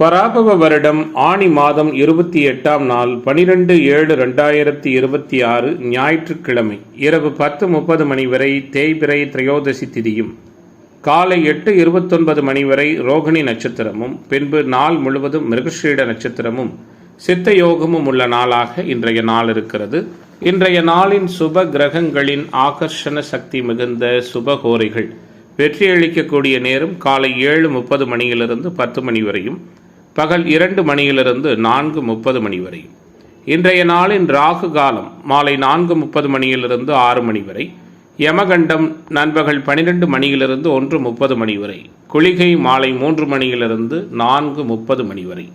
பராபவ வருடம் ஆணி மாதம் 28ஆம் நாள் 12/7/2026 ஞாயிற்றுக்கிழமை இரவு 10:30 மணி வரை தேய்பிறை திரையோதசி திதியும் காலை 8:29 மணி வரை ரோகிணி நட்சத்திரமும் பின்பு நாள் முழுவதும் மிருகஸ்ரீட நட்சத்திரமும் சித்த யோகமும் உள்ள நாளாக இன்றைய நாள் இருக்கிறது. இன்றைய நாளின் சுப கிரகங்களின் ஆகர்ஷண சக்தி மிகுந்த சுபகோரைகள் வெற்றியளிக்கக்கூடிய நேரம் காலை 7:30 மணியிலிருந்து 10 மணி வரையும் பகல் 2 மணியிலிருந்து 4:30 மணி வரை. இன்றைய நாளின் ராகு காலம் மாலை 4:30 மணியிலிருந்து 6 மணி வரை, யமகண்டம் நண்பகல் 12 மணியிலிருந்து 1:30 மணி வரை, குளிகை மாலை 3 மணியிலிருந்து 4:30 மணி வரை.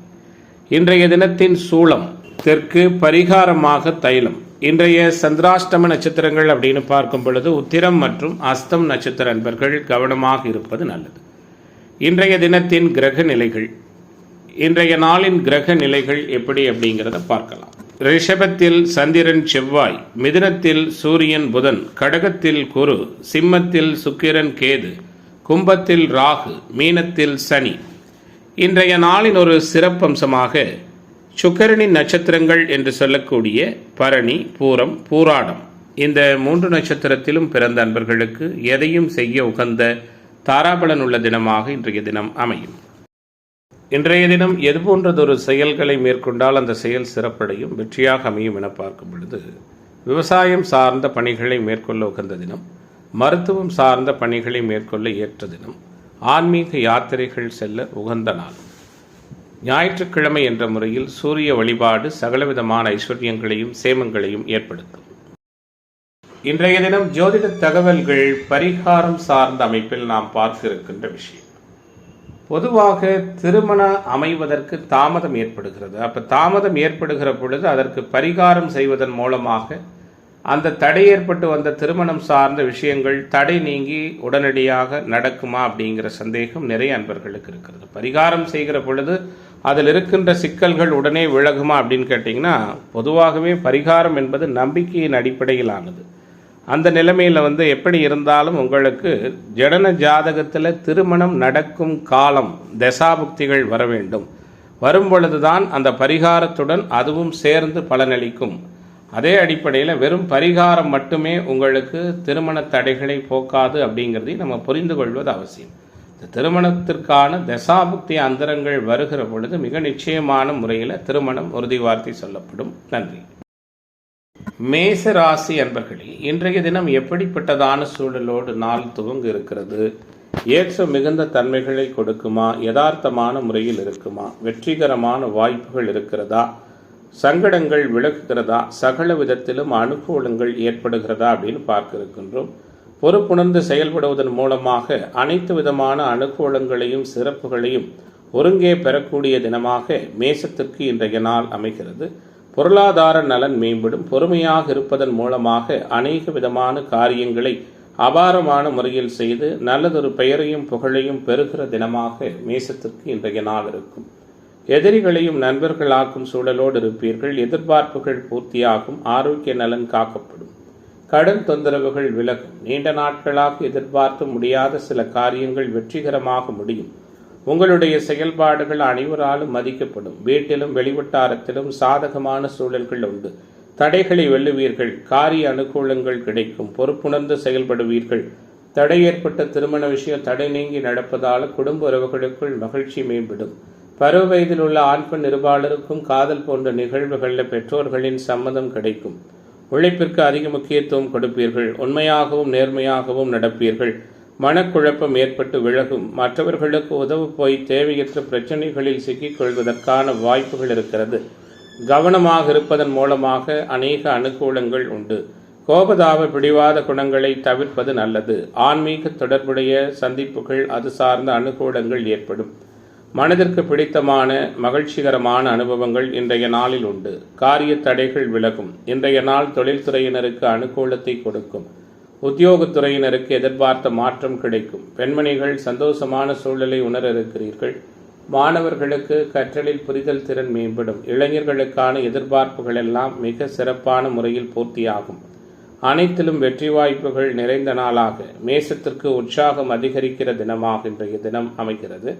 இன்றைய தினத்தின் சூளம் தெற்கு, பரிகாரமாக தைலம். இன்றைய சந்திராஷ்டம நட்சத்திரங்கள் அப்படின்னு பார்க்கும் பொழுது உத்திரம் மற்றும் அஸ்தம் நட்சத்திர நண்பர்கள் கவனமாக இருப்பது நல்லது. இன்றைய தினத்தின் கிரக நிலைகள், இன்றைய நாளின் கிரக நிலைகள் எப்படி அப்படிங்கிறத பார்க்கலாம். ரிஷபத்தில் சந்திரன் செவ்வாய், மிதுனத்தில் சூரியன் புதன், கடகத்தில் குரு, சிம்மத்தில் சுக்கிரன் கேது, கும்பத்தில் ராகு, மீனத்தில் சனி. இன்றைய நாளின் ஒரு சிறப்பம்சமாக சுக்கிரனின் நட்சத்திரங்கள் என்று சொல்லக்கூடிய பரணி, பூரம், பூராடம் இந்த 3 நட்சத்திரத்திலும் பிறந்த அன்பர்களுக்கு எதையும் செய்ய உகந்த தாராபலன் உள்ள தினமாக இன்றைய தினம் அமையும். இன்றைய தினம் எது போன்றதொரு செயல்களை மேற்கொண்டால் அந்த செயல் சிறப்படையும் வெற்றியாக அமையும் என பார்க்கும் பொழுது, விவசாயம் சார்ந்த பணிகளை மேற்கொள்ள உகந்த தினம், மருத்துவம் சார்ந்த பணிகளை மேற்கொள்ள ஏற்ற தினம், ஆன்மீக யாத்திரைகள் செல்ல உகந்த நாள். ஞாயிற்றுக்கிழமை என்ற முறையில் சூரிய வழிபாடு சகலவிதமான ஐஸ்வர்யங்களையும் சேமங்களையும் ஏற்படுத்தும். இன்றைய தினம் ஜோதிட தகவல்கள் பரிகாரம் சார்ந்த அமைப்பில் நாம் பார்க்க இருக்கின்ற விஷயம். பொதுவாக திருமணம் அமைவதற்கு தாமதம் ஏற்படுகிறது. அப்போ தாமதம் ஏற்படுகிற பொழுது அதற்கு பரிகாரம் செய்வதன் மூலமாக அந்த தடை ஏற்பட்டு வந்த திருமணம் சார்ந்த விஷயங்கள் தடை நீங்கி உடனடியாக நடக்குமா அப்படிங்கிற சந்தேகம் நிறைய அன்பர்களுக்கு இருக்கிறது. பரிகாரம் செய்கிற பொழுது அதில் இருக்கின்ற சிக்கல்கள் உடனே விலகுமா அப்படின்னு கேட்டிங்கன்னா, பொதுவாகவே பரிகாரம் என்பது நம்பிக்கையின் அடிப்படையிலானது. அந்த நிலைமையில் எப்படி இருந்தாலும் உங்களுக்கு ஜடன ஜாதகத்தில் திருமணம் நடக்கும் காலம் தசாபுக்திகள் வர வேண்டும். வரும் பொழுதுதான் அந்த பரிகாரத்துடன் அதுவும் சேர்ந்து பலனளிக்கும். அதே அடிப்படையில் வெறும் பரிகாரம் மட்டுமே உங்களுக்கு திருமண தடைகளை போக்காது அப்படிங்கிறதை நம்ம புரிந்து கொள்வது அவசியம். இந்த திருமணத்திற்கான தசாபுக்தி அந்தரங்கள் வருகிற பொழுது மிக நிச்சயமான முறையில் திருமணம் உறுதிவார்த்தை சொல்லப்படும். நன்றி. மேச ராசி அன்பர்களே, இன்றைய தினம் எப்படிப்பட்டதான சூழலோடு நாள் துவங்க இருக்கிறது? ஏற்ற மிகுந்த தன்மைகளை கொடுக்குமா? யதார்த்தமான முறையில் இருக்குமா? வெற்றிகரமான வாய்ப்புகள் இருக்கிறதா? சங்கடங்கள் விலகுகிறதா? சகல விதத்திலும் அனுகூலங்கள் ஏற்படுகிறதா அப்படின்னு பார்க்க இருக்கின்றோம். பொறுப்புணர்ந்து செயல்படுவதன் மூலமாக அனைத்து விதமான அனுகூலங்களையும் சிறப்புகளையும் ஒருங்கே பெறக்கூடிய தினமாக மேசத்திற்கு இன்றைய நாள் அமைகிறது. பொருளாதார நலன் மேம்படும். பொறுமையாக இருப்பதன் மூலமாக அநேக விதமான காரியங்களை அபாரமான முறையில் செய்து நல்லதொரு பெயரையும் புகழையும் பெறுகிற தினமாக மேசத்திற்கு இன்றைய நாள் இருக்கும். எதிரிகளையும் நண்பர்களாக்கும் சூழலோடு இருப்பீர்கள். எதிர்பார்ப்புகள் பூர்த்தியாகும். ஆரோக்கிய நலன் காக்கப்படும். கடன் தொந்தரவுகள் விலகும். நீண்ட நாட்களாக எதிர்பார்க்க முடியாத சில காரியங்கள் வெற்றிகரமாக முடியும். உங்களுடைய செயல்பாடுகள் அனைவராலும் மதிக்கப்படும். வீட்டிலும் வெளிவட்டாரத்திலும் சாதகமான சூழல்கள் உண்டு. தடைகளை வெல்லுவீர்கள். காரிய அனுகூலங்கள் கிடைக்கும். பொறுப்புணர்ந்து செயல்படுவீர்கள். தடை ஏற்பட்ட திருமண விஷயம் தடை நீங்கி நடப்பதால் குடும்ப உறவுகளுக்குள் மகிழ்ச்சி மேம்படும். பருவ வயதில் உள்ள ஆண் பெண் இருபாலருக்கும் காதல் போன்ற நிகழ்வுகளில் பெற்றோர்களின் சம்மதம் கிடைக்கும். உழைப்பிற்கு அதிக முக்கியத்துவம் கொடுப்பீர்கள். உண்மையாகவும் நேர்மையாகவும் நடப்பீர்கள். மனக்குழப்பம் ஏற்பட்டு விலகும். மற்றவர்களுக்கு உதவு போய் தேவையற்ற பிரச்சனைகளில் சிக்கிக் கொள்வதற்கான வாய்ப்புகள் இருக்கிறது. கவனமாக இருப்பதன் மூலமாக அநேக அனுகூலங்கள் உண்டு. கோபதாப பிடிவாத குணங்களை தவிர்ப்பது நல்லது. ஆன்மீக தொடர்புடைய சந்திப்புகள் அது சார்ந்த அனுகூலங்கள் ஏற்படும். மனதிற்கு பிடித்தமான மகிழ்ச்சிகரமான அனுபவங்கள் இன்றைய நாளில் உண்டு. காரிய தடைகள் விலகும். இன்றைய நாள் தொழில்துறையினருக்கு அனுகூலத்தை கொடுக்கும். உத்தியோகத்துறையினருக்கு எதிர்பார்த்த மாற்றம் கிடைக்கும். பெண்மணிகள் சந்தோஷமான சூழலை உணர இருக்கிறீர்கள். மாணவர்களுக்கு கற்றலில் புரிதல் திறன் மேம்படும். இளைஞர்களுக்கான எதிர்பார்ப்புகள் எல்லாம் மிக சிறப்பான முறையில் பூர்த்தியாகும். அனைத்திலும் வெற்றி வாய்ப்புகள் நிறைந்த நாளாக மேசத்திற்கு உற்சாகம் அதிகரிக்கிற தினமாக இன்றைய தினம் அமைகிறது.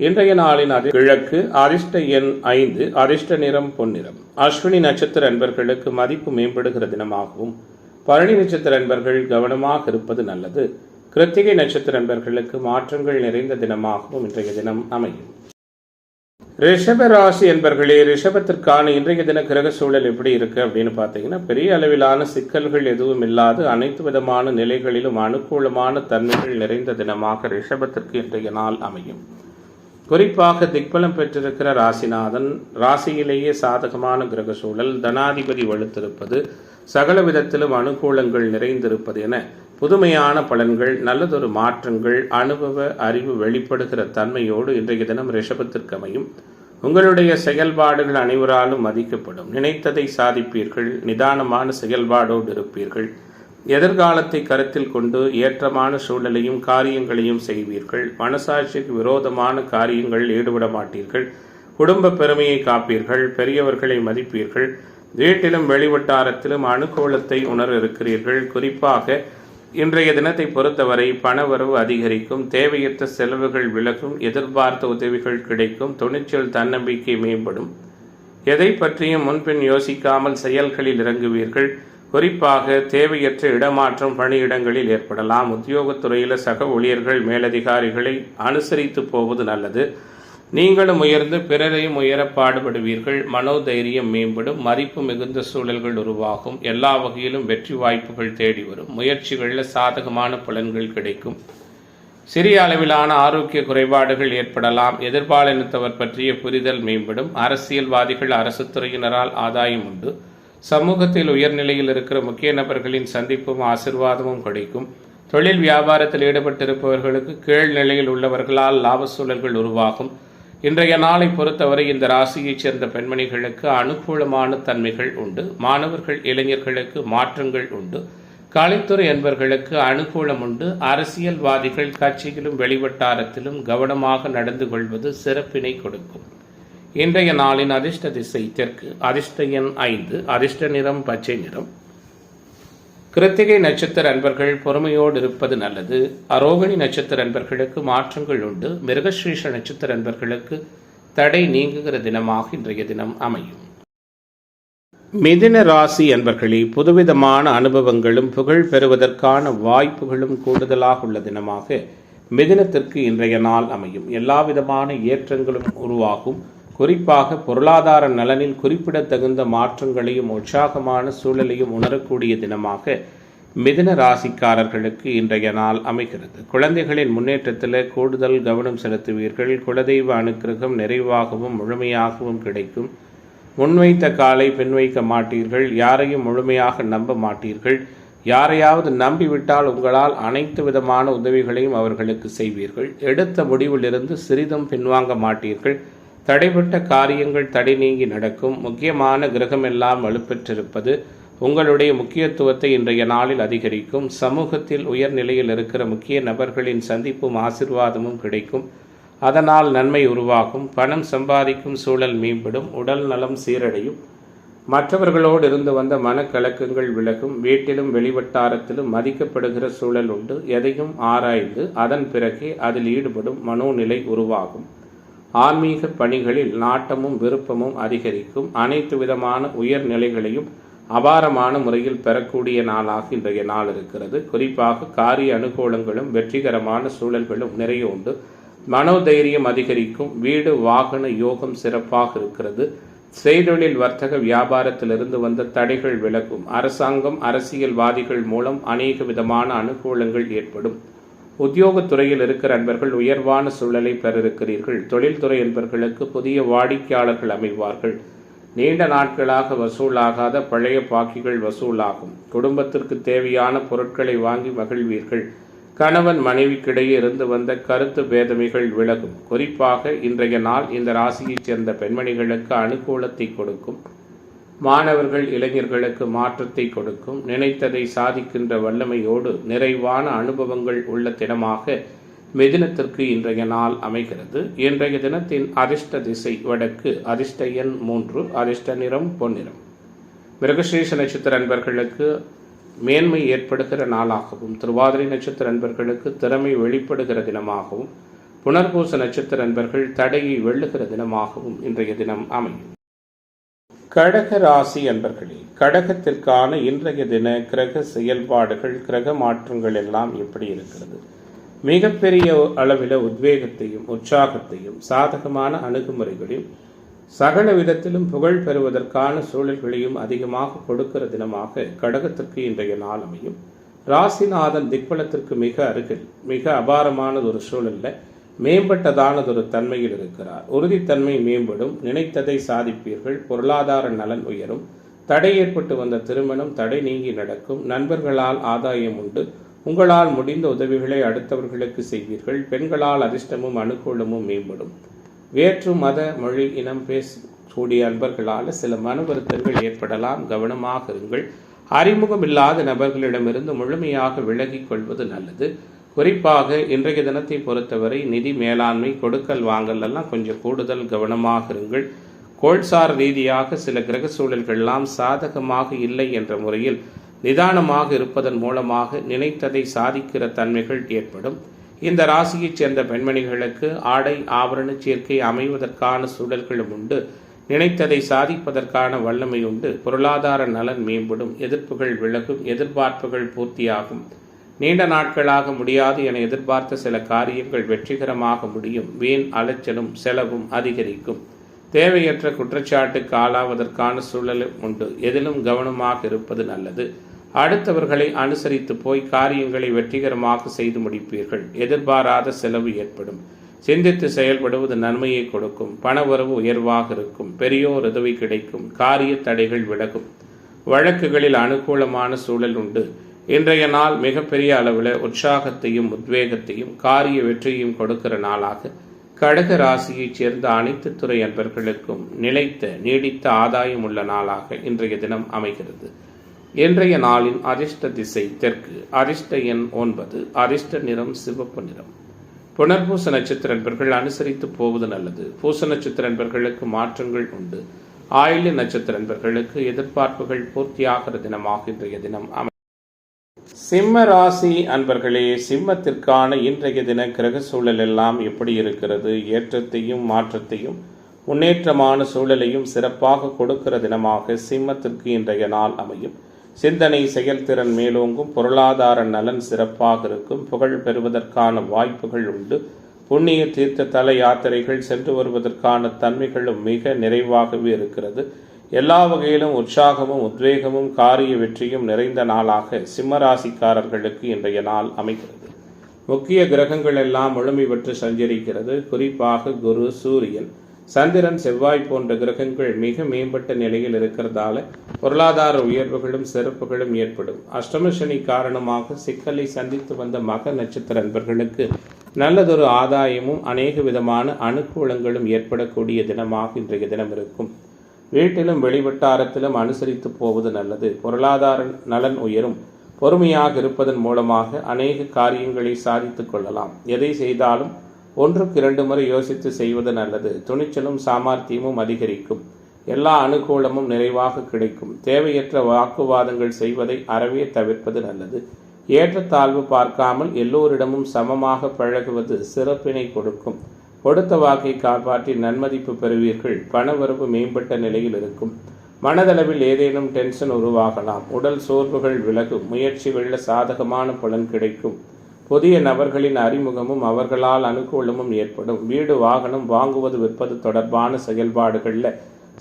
இன்றைய நாளின் கிழக்கு அதிர்ஷ்ட எண் 5, அதிர்ஷ்ட நிறம் பொன்னிறம். அஸ்வினி நட்சத்திர அன்பர்களுக்கு மதிப்பு மேம்படுகிற தினமாகவும், பரணி நட்சத்திர அன்பர்கள் கவனமாக இருப்பது நல்லது. கிருத்திகை நட்சத்திர அன்பர்களுக்கு மாற்றங்கள் நிறைந்த தினமாகவும் இன்றைய தினம் அமையும். ரிஷப ராசி என்பர்களே, ரிஷபத்திற்கான இன்றைய தின கிரக சூழல் எப்படி இருக்கு அப்படின்னு பார்த்தீங்கன்னா, பெரிய அளவிலான சிக்கல்கள் எதுவும் இல்லாது அனைத்து விதமான நிலைகளிலும் அனுகூலமான தன்மைகள் நிறைந்த தினமாக ரிஷபத்திற்கு இன்றைய நாள் அமையும். குறிப்பாக திக்பலம் பெற்றிருக்கிற ராசிநாதன், ராசியிலேயே சாதகமான கிரக சூழல், தனாதிபதி வலுத்திருப்பது, சகல விதத்திலும் அனுகூலங்கள் நிறைந்திருப்பது என புதுமையான பலன்கள், நல்லதொரு மாற்றங்கள், அனுபவ அறிவு வெளிப்படுகிற தன்மையோடு இன்றைய தினம் ரிஷபத்திற்கு அமையும். உங்களுடைய செயல்பாடுகள் அனைவராலும் மதிக்கப்படும். நினைத்ததை சாதிப்பீர்கள். நிதானமான செயல்பாடோடு இருப்பீர்கள். எதிர்காலத்தை கருத்தில் கொண்டு ஏற்றமான சூழலையும் காரியங்களையும் செய்வீர்கள். மனசாட்சிக்கு விரோதமான காரியங்கள் ஈடுபட மாட்டீர்கள். குடும்ப பெருமையை காப்பீர்கள். பெரியவர்களை மதிப்பீர்கள். வீட்டிலும் வெளிவட்டாரத்திலும் அனுகூலத்தை உணர இருக்கிறீர்கள். குறிப்பாக இன்றைய தினத்தை பொறுத்தவரை பணவரவு அதிகரிக்கும். தேவையற்ற செலவுகள் விலகும். எதிர்பார்த்த உதவிகள் கிடைக்கும். துணிச்சல், தன்னம்பிக்கை மேம்படும். எதை பற்றியும் முன்பின் யோசிக்காமல் செயல்களில் இறங்குவீர்கள். குறிப்பாக தேவையற்ற இடமாற்றம் பணியிடங்களில் ஏற்படலாம். உத்தியோகத்துறையில் சக ஊழியர்கள், மேலதிகாரிகளை அனுசரித்து போவது நல்லது. நீங்களும் உயர்ந்து பிறரையும் உயர பாடுபடுவீர்கள். மனோதைரியம் மேம்படும். மதிப்பு மிகுந்த சூழல்கள் உருவாகும். எல்லா வகையிலும் வெற்றி வாய்ப்புகள் தேடி வரும். முயற்சிகளில் சாதகமான பலன்கள் கிடைக்கும். சிறிய அளவிலான ஆரோக்கிய குறைபாடுகள் ஏற்படலாம். எதிர்பாலினத்தவர் பற்றிய புரிதல் மேம்படும். அரசியல்வாதிகள், அரசு துறையினரால் ஆதாயம் உண்டு. சமூகத்தில் உயர்நிலையில் இருக்கிற முக்கிய நபர்களின் சந்திப்பும் ஆசிர்வாதமும் கிடைக்கும். தொழில் வியாபாரத்தில் ஈடுபட்டிருப்பவர்களுக்கு கீழ்நிலையில் உள்ளவர்களால் லாப சூழல்கள் உருவாகும். இன்றைய நாளை பொறுத்தவரை இந்த ராசியைச் சேர்ந்த பெண்மணிகளுக்கு அனுகூலமான தன்மைகள் உண்டு. மாணவர்கள், இளைஞர்களுக்கு மாற்றங்கள் உண்டு. கலைத்துறை என்பர்களுக்கு அனுகூலம் உண்டு. அரசியல்வாதிகள் கட்சியிலும் வெளிவட்டாரத்திலும் கவனமாக நடந்து கொள்வது சிறப்பினை கொடுக்கும். இன்றைய நாளின் அதிர்ஷ்ட திசை தெற்கு. அதிர்ஷ்ட எண் 5, அதிர்ஷ்ட நிறம் பச்சை நிறம். கிருத்திகை நட்சத்திர அன்பர்கள் பொறுமையோடு இருப்பது நல்லது. ரோகிணி நட்சத்திர அன்பர்களுக்கு மாற்றங்கள் உண்டு. மிருகஸ்ரீஷ நட்சத்திர அன்பர்களுக்கு தடை நீங்குகிற தினமாக இன்றைய தினம் அமையும். மிதுன ராசி அன்பர்களே, புதுவிதமான அனுபவங்களும் புகழ் பெறுவதற்கான வாய்ப்புகளும் கூடுதலாக உள்ள தினமாக மிதுனத்திற்கு இன்றைய நாள் அமையும். எல்லாவிதமான ஏற்றங்களும் உருவாகும். குறிப்பாக பொருளாதார நலனில் குறிப்பிடத்தகுந்த மாற்றங்களையும் உற்சாகமான சூழலையும் உணரக்கூடிய தினமாக மிதுன ராசிக்காரர்களுக்கு இன்றைய நாள் அமைகிறது. குழந்தைகளின் முன்னேற்றத்தில் கூடுதல் கவனம் செலுத்துவீர்கள். குலதெய்வ அனுக்கிரகம் நிறைவாகவும் முழுமையாகவும் கிடைக்கும். முன்வைத்த காலை பின்வைக்க மாட்டீர்கள். யாரையும் முழுமையாக நம்ப மாட்டீர்கள். யாரையாவது நம்பிவிட்டால் உங்களால் அனைத்து விதமான உதவிகளையும் அவர்களுக்கு செய்வீர்கள். எடுத்த முடிவிலிருந்து சிறிதும் பின்வாங்க மாட்டீர்கள். தடைப்பட்ட காரியங்கள் தடை நீங்கி நடக்கும். முக்கியமான கிரகமெல்லாம் வலுப்பெற்றிருப்பது உங்களுடைய முக்கியத்துவத்தை இன்றைய நாளில் அதிகரிக்கும். சமூகத்தில் உயர்நிலையில் இருக்கிற முக்கிய நபர்களின் சந்திப்பும் ஆசிர்வாதமும் கிடைக்கும். அதனால் நன்மை உருவாகும். பணம் சம்பாதிக்கும் சூழல் மேம்படும். உடல் நலம் சீரடையும். மற்றவர்களோடு இருந்து வந்த மனக்கலக்கங்கள் விலகும். வீட்டிலும் வெளிவட்டாரத்திலும் மதிக்கப்படுகிற சூழல் உண்டு. எதையும் ஆராய்ந்து அதன் பிறகே அதில் ஈடுபடும் மனோநிலை உருவாகும். ஆன்மீக பணிகளில் நாட்டமும் விருப்பமும் அதிகரிக்கும். அனைத்து விதமான உயர்நிலைகளையும் அபாரமான முறையில் பெறக்கூடிய நாளாக இன்றைய நாள் இருக்கிறது. குறிப்பாக காரிய அனுகூலங்களும் வெற்றிகரமான சூழல்களும் நிறைய உண்டு. மனோதைரியம் அதிகரிக்கும். வீடு வாகன யோகம் சிறப்பாக இருக்கிறது. செய்தொழில், வர்த்தக, வியாபாரத்திலிருந்து வந்த தடைகள் விலகும். அரசாங்கம், அரசியல்வாதிகள் மூலம் அநேக விதமான அனுகூலங்கள் ஏற்படும். உத்தியோகத்துறையில் இருக்கிற அன்பர்கள் உயர்வான சூழலை பெற இருக்கிறீர்கள். தொழில்துறை என்பர்களுக்கு புதிய வாடிக்கையாளர்கள் அமைவார்கள். நீண்ட நாட்களாக வசூலாகாத பழைய பாக்கிகள் வசூலாகும். குடும்பத்திற்கு தேவையான பொருட்களை வாங்கி மகிழ்வீர்கள். கணவன் மனைவிக்கிடையே இருந்து வந்த கருத்து பேதமைகள் விலகும். குறிப்பாக இன்றைய நாள் இந்த ராசியைச் சேர்ந்த பெண்மணிகளுக்கு அனுகூலத்தை கொடுக்கும். மாணவர்கள், இளைஞர்களுக்கு மாற்றத்தை கொடுக்கும். நினைத்ததை சாதிக்கின்ற வல்லமையோடு நிறைவான அனுபவங்கள் உள்ள தினமாக மிதுனத்திற்கு இன்றைய நாள் அமைகிறது. இன்றைய தினத்தின் அதிர்ஷ்ட திசை வடக்கு. அதிர்ஷ்ட எண் 3, அதிர்ஷ்ட நிறம் பொன்னிறம். மிருகஸ்ரீஷ நட்சத்திர அன்பர்களுக்கு மேன்மை ஏற்படுகிற நாளாகவும், திருவாதிரை நட்சத்திர அன்பர்களுக்கு திறமை வெளிப்படுகிற தினமாகவும், புனர்பூச நட்சத்திர அன்பர்கள் தடையை வெல்லுகிற தினமாகவும் இன்றைய தினம் அமையும். கடக ராசி அன்பர்களே, கடகத்திற்கான இன்றைய தின கிரக செயல்பாடுகள், கிரக மாற்றங்கள் எல்லாம் எப்படி இருக்கிறது? மிகப்பெரிய அளவில் உத்வேகத்தையும் உற்சாகத்தையும் சாதகமான அணுகுமுறைகளையும் சகல விதத்திலும் புகழ் பெறுவதற்கான சூழல்களையும் அதிகமாக கொடுக்கிற தினமாக கடகத்திற்கு இன்றைய நாள் அமையும். ராசிநாதன் திக்பலத்திற்கு மிக அருகில் மிக அபாரமானதொரு சூழல்ல மேம்பட்டதானதொரு தன்மையில் இருக்கிறார். உறுதித்தன்மை மேம்படும், நினைத்ததை சாதிப்பீர்கள், பொருளாதார நலன் உயரும், தடை ஏற்பட்டு வந்த திருமணம் தடை நீங்கி நடக்கும், நண்பர்களால் ஆதாயம் உண்டு, உங்களால் முடிந்த உதவிகளை அடுத்தவர்களுக்கு செய்வீர்கள், பெண்களால் அதிர்ஷ்டமும் அனுகூலமும் மேம்படும். வேற்று மத மொழி இனம் பேசக்கூடிய அன்பர்களால் சில மன வருத்தங்கள் ஏற்படலாம், கவனமாக இருங்கள். அறிமுகமில்லாத நபர்களிடமிருந்து முழுமையாக விலகிக் கொள்வது நல்லது. குறிப்பாக இன்றைய தினத்தை பொறுத்தவரை நிதி மேலாண்மை, கொடுக்கல் வாங்கல் எல்லாம் கொஞ்சம் கூடுதல் கவனமாக இருங்கள். கோள்சார் ரீதியாக சில கிரக சூழல்கள்லாம் சாதகமாக இல்லை என்ற முறையில் நிதானமாக இருப்பதன் மூலமாக நினைத்ததை சாதிக்கிற தன்மைகள் ஏற்படும். இந்த ராசியைச் சேர்ந்த பெண்மணிகளுக்கு ஆடை ஆபரண சேர்க்கை அமைவதற்கான சூழல்களும் உண்டு. நினைத்ததை சாதிப்பதற்கான வல்லமை உண்டு. பொருளாதார நலன் மேம்படும், எதிர்ப்புகள் விலகும், எதிர்பார்ப்புகள் பூர்த்தியாகும். நீண்ட நாட்களாக முடியாது என எதிர்பார்த்த சில காரியங்கள் வெற்றிகரமாக முடியும். வீண் அலைச்சலும் செலவும் அதிகரிக்கும். தேவையற்ற குற்றச்சாட்டுக்கு ஆளாவதற்கான சூழலும் உண்டு. எதிலும் கவனமாக இருப்பது நல்லது. அடுத்தவர்களை அனுசரித்து போய் காரியங்களை வெற்றிகரமாக செய்து முடிப்பீர்கள். எதிர்பாராத செலவு ஏற்படும். சிந்தித்து செயல்படுவது நன்மையை கொடுக்கும். பணவரவு உயர்வாக இருக்கும். பெரியோர் உதவி கிடைக்கும். காரிய தடைகள் விலகும். வழக்குகளில் அனுகூலமான சூழல் உண்டு. இன்றைய நாள் மிகப்பெரிய அளவில் உற்சாகத்தையும் உத்வேகத்தையும் காரிய வெற்றியையும் கொடுக்கிற நாளாக கடக ராசியைச் சேர்ந்த அனைத்து துறை அன்பர்களுக்கும் நிலைத்த நீடித்த ஆதாயம் உள்ள நாளாக இன்றைய தினம் அமைகிறது. இன்றைய நாளின் அதிர்ஷ்ட திசை தெற்கு, அதிர்ஷ்ட எண் 9, அதிர்ஷ்ட நிறம் சிவப்பு நிறம். புனர்பூச நட்சத்திர அன்பர்கள் அனுசரித்து போவது நல்லது. பூச நட்சத்திர அன்பர்களுக்கு மாற்றங்கள் உண்டு. ஆயில்ய நட்சத்திர அன்பர்களுக்கு எதிர்பார்ப்புகள் பூர்த்தியாகிற தினமாக இன்றைய தினம் அமை. சிம்ம ராசி அன்பர்களே, சிம்மத்திற்கான இன்றைய தின கிரக சூழல் எல்லாம் எப்படி இருக்கிறது? ஏற்றத்தையும் மாற்றத்தையும் முன்னேற்றமான சூழலையும் சிறப்பாக கொடுக்கிற தினமாக சிம்மத்திற்கு இன்றைய நாள் அமையும். சிந்தனை செயல்திறன் மேலோங்கும். பொருளாதார நலன் சிறப்பாக இருக்கும். புகழ் பெறுவதற்கான வாய்ப்புகள் உண்டு. புண்ணிய தீர்த்த தல யாத்திரைகள் சென்று வருவதற்கான தன்மைகளும் மிக நிறைவாகவே இருக்கிறது. எல்லா வகையிலும் உற்சாகமும் உத்வேகமும் காரிய வெற்றியும் நிறைந்த நாளாக சிம்மராசிக்காரர்களுக்கு இன்றைய நாள் அமைகிறது. முக்கிய கிரகங்கள் எல்லாம் முழுமை பெற்று சஞ்சரிக்கிறது. குறிப்பாக குரு, சூரியன், சந்திரன், செவ்வாய் போன்ற கிரகங்கள் மிக மேம்பட்ட நிலையில் இருக்கிறதால பொருளாதார உயர்வுகளும் சிறப்புகளும் ஏற்படும். அஷ்டம சனி காரணமாக சிக்கலை சந்தித்து வந்த மக நட்சத்திர அன்பர்களுக்கு நல்லதொரு ஆதாயமும் அநேக விதமான அனுகூலங்களும் ஏற்படக்கூடிய தினமாக இன்றைய தினம் இருக்கும். வீட்டிலும் வெளிவட்டாரத்திலும் அனுசரித்து போவது நல்லது. பொருளாதார நலன் உயரும். பொறுமையாக இருப்பதன் மூலமாக அநேக காரியங்களை சாதித்துக் கொள்ளலாம். எதை செய்தாலும் 1-2 முறை யோசித்து செய்வது நல்லது. துணிச்சலும் சாமர்த்தியமும் அதிகரிக்கும். எல்லா அனுகூலமும் நிறைவாக கிடைக்கும். தேவையற்ற வாக்குவாதங்கள் செய்வதை அறவே தவிர்ப்பது நல்லது. ஏற்றத்தாழ்வு பார்க்காமல் எல்லோரிடமும் சமமாக பழகுவது சிறப்பினை கொடுக்கும். கொடுத்த வாக்கை காப்பாற்றி நன்மதிப்பு பெறுவீர்கள். பணவரவு மேம்பட்ட நிலையில் இருக்கும். மனதளவில் ஏதேனும் டென்ஷன் உருவாகலாம். உடல் சோர்வுகள் விலகும். முயற்சிகளில் சாதகமான பலன் கிடைக்கும். புதிய நபர்களின் அறிமுகமும் அவர்களால் அனுகூலமும் ஏற்படும். வீடு வாகனம் வாங்குவது விற்பது தொடர்பான செயல்பாடுகளில்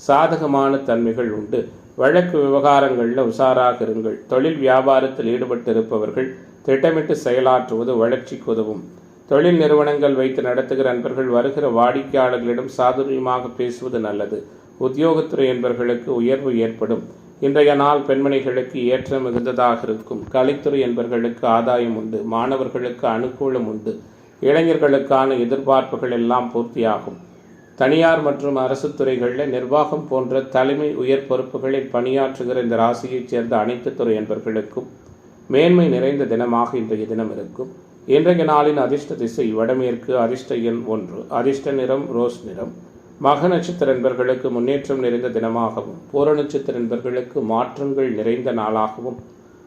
சாதகமான தன்மைகள் உண்டு. வழக்கு விவகாரங்களில் உஷாராக இருங்கள். தொழில் வியாபாரத்தில் ஈடுபட்டிருப்பவர்கள் திட்டமிட்டு செயலாற்றுவது வளர்ச்சிக்கு உதவும். தொழில் நிறுவனங்கள் வைத்து நடத்துகிற அன்பர்கள் வருகிற வாடிக்கையாளர்களிடம் சாதுரியமாக பேசுவது நல்லது. உத்தியோகத்துறை என்பர்களுக்கு உயர்வு ஏற்படும். இன்றைய நாள் பெண்மணிகளுக்கு ஏற்றம் மிகுந்ததாக இருக்கும். கலைத்துறை என்பர்களுக்கு ஆதாயம் உண்டு. மாணவர்களுக்கு அனுகூலம் உண்டு. இளைஞர்களுக்கான எதிர்பார்ப்புகள் எல்லாம் பூர்த்தியாகும். தனியார் மற்றும் அரசு துறைகளில் நிர்வாகம் போன்ற தலைமை உயர் பொறுப்புகளில் பணியாற்றுகிற இந்த ராசியைச் சேர்ந்த அனைத்து துறை என்பர்களுக்கும் மேன்மை நிறைந்த தினமாக இன்றைய தினம் இருக்கும். இன்றைய நாளின் அதிர்ஷ்ட திசை வடமேற்கு, அதிர்ஷ்ட எண் 1, அதிர்ஷ்ட நிறம் ரோஸ் நிறம். மக நட்சத்திர என்பர்களுக்கு முன்னேற்றம் நிறைந்த தினமாகவும், பூர நட்சத்திர என்பர்களுக்கு மாற்றங்கள் நிறைந்த நாளாகவும்,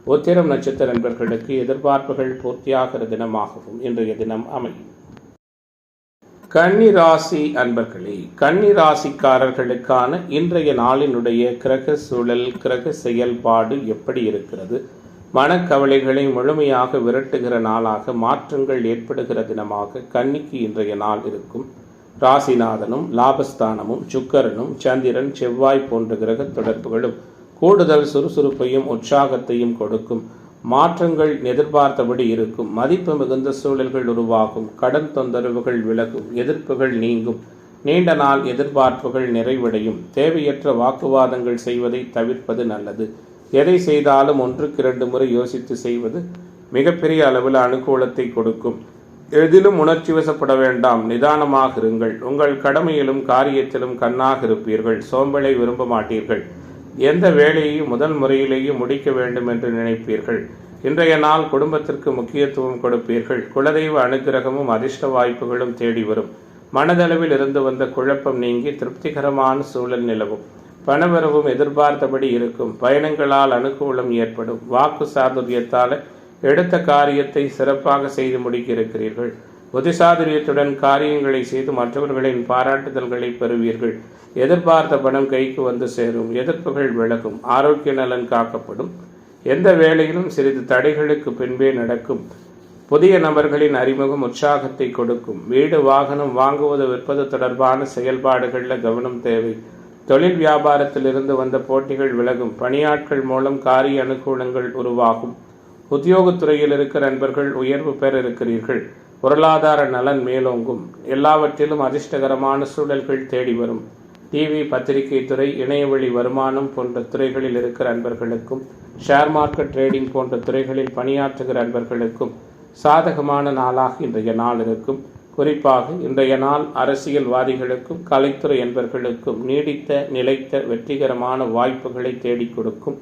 உத்திரம் நட்சத்திர என்பர்களுக்கு எதிர்பார்ப்புகள் பூர்த்தியாகிற தினமாகவும் இன்றைய தினம் அமையும். கன்னி ராசி அன்பர்களே, கன்னி ராசிக்காரர்களுக்கான இன்றைய நாளினுடைய கிரக சூழல், கிரக செயல்பாடு எப்படி இருக்கிறது? மனக்கவலைகளை முழுமையாக விரட்டுகிற நாளாக, மாற்றங்கள் ஏற்படுகிற தினமாக கன்னிக்கு இன்றைய நாள் இருக்கும். ராசிநாதனும் லாபஸ்தானமும் சுக்கிரனும் சந்திரன் செவ்வாய் போன்ற கிரக தொடர்புகளும் கூடுதல் சுறுசுறுப்பையும் உற்சாகத்தையும் கொடுக்கும். மாற்றங்கள் எதிர்பார்த்தபடி இருக்கும். மதிப்பு மிகுந்த சூழல்கள் உருவாகும். கடன் தொந்தரவுகள் விலகும். எதிர்ப்புகள் நீங்கும். நீண்ட நாள் எதிர்பார்ப்புகள் நிறைவடையும். தேவையற்ற வாக்குவாதங்கள் செய்வதை தவிர்ப்பது நல்லது. எதை செய்தாலும் 1-2 முறை யோசித்து செய்வது மிகப்பெரிய அளவில் அனுகூலத்தை கொடுக்கும். எதிலும் உணர்ச்சி வசப்பட வேண்டாம். நிதானமாக இருங்கள். உங்கள் கடமையிலும் காரியத்திலும் கண்ணாக இருப்பீர்கள். சோம்பலை விரும்ப மாட்டீர்கள். எந்த வேலையையும் முதல் முறையிலேயே முடிக்க வேண்டும் என்று நினைப்பீர்கள். இன்றைய நாள் குடும்பத்திற்கு முக்கியத்துவம் கொடுப்பீர்கள். குலதெய்வ அனுகிரகமும் அதிர்ஷ்ட வாய்ப்புகளும் தேடி வரும். மனதளவில் இருந்து வந்த குழப்பம் நீங்கி திருப்திகரமான சூழல் நிலவும். பணவரவும் எதிர்பார்த்தபடி இருக்கும். பயணங்களால் அனுகூலம் ஏற்படும். வாக்கு சாதுரியத்தால் எடுத்த காரியத்தை சிறப்பாக செய்து முடிக்க இருக்கிறீர்கள். புத்திசாதுரியத்துடன் காரியங்களை செய்து மற்றவர்களின் பாராட்டுதல்களை பெறுவீர்கள். எதிர்பார்த்த பணம் கைக்கு வந்து சேரும். எதிர்ப்புகள் விலகும். ஆரோக்கிய நலன் காக்கப்படும். எந்த வேளையிலும் சிறிது தடைகளுக்கு பின்பே நடக்கும். புதிய நபர்களின் அறிமுகம் உற்சாகத்தை கொடுக்கும். வீடு வாகனம் வாங்குவது விற்பது தொடர்பான செயல்பாடுகளில் கவனம் தேவை. தொழில் வியாபாரத்தில் இருந்து வந்த போட்டிகள் விலகும். பணியாட்கள் மூலம் காரிய அனுகூலங்கள் உருவாகும். உத்தியோகத்துறையில் இருக்கிற நண்பர்கள் உயர்வு பெற இருக்கிறீர்கள். பொருளாதார நலன் மேலோங்கும். எல்லாவற்றிலும் அதிர்ஷ்டகரமான சூழல்கள் தேடி வரும். டிவி, பத்திரிகை துறை, இணையவழி வருமானம் போன்ற துறைகளில் இருக்கிற அன்பர்களுக்கும், ஷேர் மார்க்கெட் ட்ரேடிங் போன்ற துறைகளில் பணியாற்றுகிற அன்பர்களுக்கும் சாதகமான நாளாக இன்றைய நாள் இருக்கும். குறிப்பாக இன்றைய நாள் அரசியல்வாதிகளுக்கும் கலைத்துறை என்பவர்களுக்கும் நீடித்த நிலைத்த வெற்றிகரமான வாய்ப்புகளை தேடிக் கொடுக்கும்.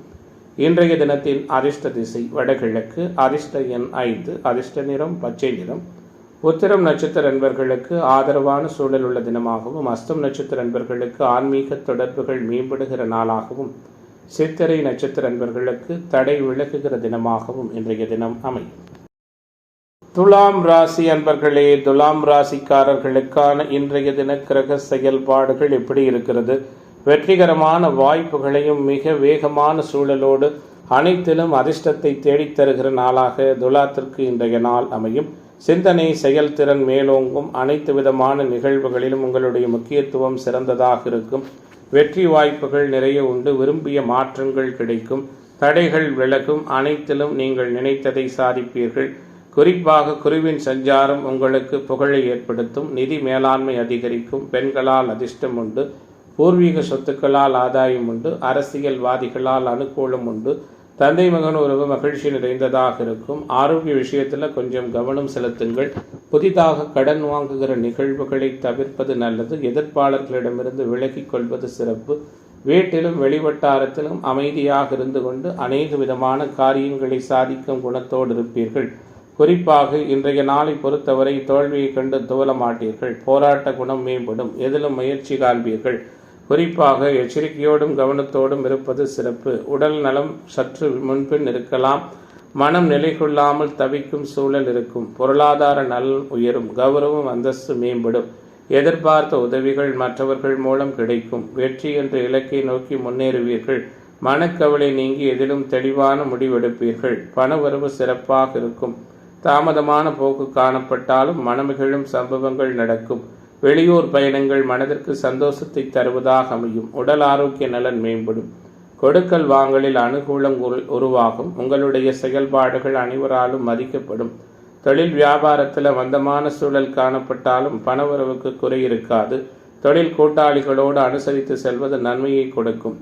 இன்றைய தினத்தின் அதிர்ஷ்ட திசை வடகிழக்கு. அதிர்ஷ்ட எண் 5. அதிர்ஷ்ட நிறம் பச்சை நிறம். உத்திரம் நட்சத்திர நண்பர்களுக்கு ஆதரவான சூழல் உள்ள தினமாகவும், அஸ்தம் நட்சத்திர நண்பர்களுக்கு ஆன்மீக தொடர்புகள் மேம்படுகிற நாளாகவும், சித்திரை நட்சத்திர நண்பர்களுக்கு தடை விலகுகிற தினமாகவும் இன்றைய தினம் அமையும். துலாம் ராசி அன்பர்களே, துலாம் ராசிக்காரர்களுக்கான இன்றைய தின கிரக செயல்பாடுகள் எப்படி இருக்கிறது? வெற்றிகரமான வாய்ப்புகளையும் மிக வேகமான சூழலோடு அனைத்திலும் அதிர்ஷ்டத்தை தேடித்தருகிற நாளாக துலாத்திற்கு இன்றைய நாள் அமையும். சிந்தனை செயல்திறன் மேலோங்கும். அனைத்து விதமான நிகழ்வுகளிலும் உங்களுடைய முக்கியத்துவம் சிறந்ததாக இருக்கும். வெற்றி வாய்ப்புகள் நிறைய உண்டு. விரும்பிய மாற்றங்கள் கிடைக்கும். தடைகள் விலகும். அனைத்திலும் நீங்கள் நினைத்ததை சாதிப்பீர்கள். குறிப்பாக குருவின் சஞ்சாரம் உங்களுக்கு புகழை ஏற்படுத்தும். நிதி மேலாண்மை அதிகரிக்கும். பெண்களால் அதிர்ஷ்டம் உண்டு. பூர்வீக சொத்துக்களால் ஆதாயம் உண்டு. அரசியல்வாதிகளால் அனுகூலம் உண்டு. தந்தை மகன் உறவு மகிழ்ச்சி நிறைந்ததாக இருக்கும். ஆரோக்கிய விஷயத்தில் கொஞ்சம் கவனம் செலுத்துங்கள். புதிதாக கடன் வாங்குகிற நிகழ்வுகளை தவிர்ப்பது நல்லது. எதிர்ப்பாளர்களிடமிருந்து விலகிக் கொள்வது சிறப்பு. வீட்டிலும் வெளிவட்டாரத்திலும் அமைதியாக இருந்து கொண்டு அநேக விதமான காரியங்களை சாதிக்கும் குணத்தோடு இருப்பீர்கள். குறிப்பாக இன்றைய நாளை பொறுத்தவரை தோல்வியை கண்டு துவல மாட்டீர்கள். போராட்ட குணம் மேம்படும். எதிலும் முயற்சி காண்பீர்கள். குறிப்பாக எச்சரிக்கையோடும் கவனத்தோடும் இருப்பது சிறப்பு. உடல் நலம் சற்று முன்பின் இருக்கலாம். மனம் நிலை கொள்ளாமல் தவிக்கும் சூழல் இருக்கும். பொருளாதார நலன் உயரும். கௌரவம் அந்தஸ்து மேம்படும். எதிர்பார்த்த உதவிகள் மற்றவர்கள் மூலம் கிடைக்கும். வெற்றி என்ற இலக்கை நோக்கி முன்னேறுவீர்கள். மனக்கவலை நீங்கி எதிலும் தெளிவான முடிவெடுப்பீர்கள். பணவரவு சிறப்பாக இருக்கும். தாமதமான போக்கு காணப்பட்டாலும் மனமிகழும் சம்பவங்கள் நடக்கும். வெளியூர் பயணங்கள் மனதிற்கு சந்தோஷத்தை தருவதாக அமையும். உடல் ஆரோக்கிய நலன் மேம்படும். கொடுக்கல் வாங்கலில் அனுகூலம் உருவாகும். உங்களுடைய செயல்பாடுகள் அனைவராலும் மதிக்கப்படும். தொழில் வியாபாரத்தில் மந்தமான சூழல் காணப்பட்டாலும் பணவரவுக்கு குறை இருக்காது. தொழில் கூட்டாளிகளோடு அனுசரித்து செல்வது நன்மையை கொடுக்கும்.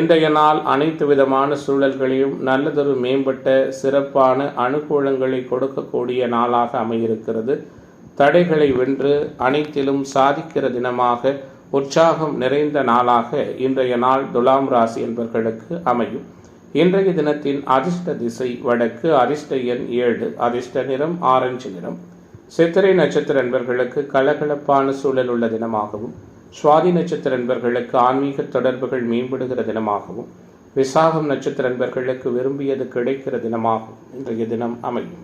இன்றைய நாள் அனைத்து விதமான சூழல்களையும் நல்லதொரு மேம்பட்ட சிறப்பான அனுகூலங்களை கொடுக்கக்கூடிய நாளாக அமையிருக்கிறது. தடைகளை வென்று அனைத்திலும் சாதிக்கிற தினமாக, உற்சாகம் நிறைந்த நாளாக இன்றைய நாள் துலாம் ராசி என்பவர்களுக்கு அமையும். இன்றைய தினத்தின் அதிர்ஷ்ட திசை வடக்கு. அதிர்ஷ்ட எண் 7. அதிர்ஷ்ட நிறம் ஆரஞ்சு நிறம். சித்திரை நட்சத்திர நண்பர்களுக்கு கலகலப்பான சூழல் உள்ள தினமாகவும், சுவாதி நட்சத்திர நண்பர்களுக்கு ஆன்மீக தொடர்புகள் மேம்படுகிற தினமாகவும், விசாகம் நட்சத்திர நண்பர்களுக்கு விரும்பியது கிடைக்கிற தினமாகவும் இன்றைய தினம் அமையும்.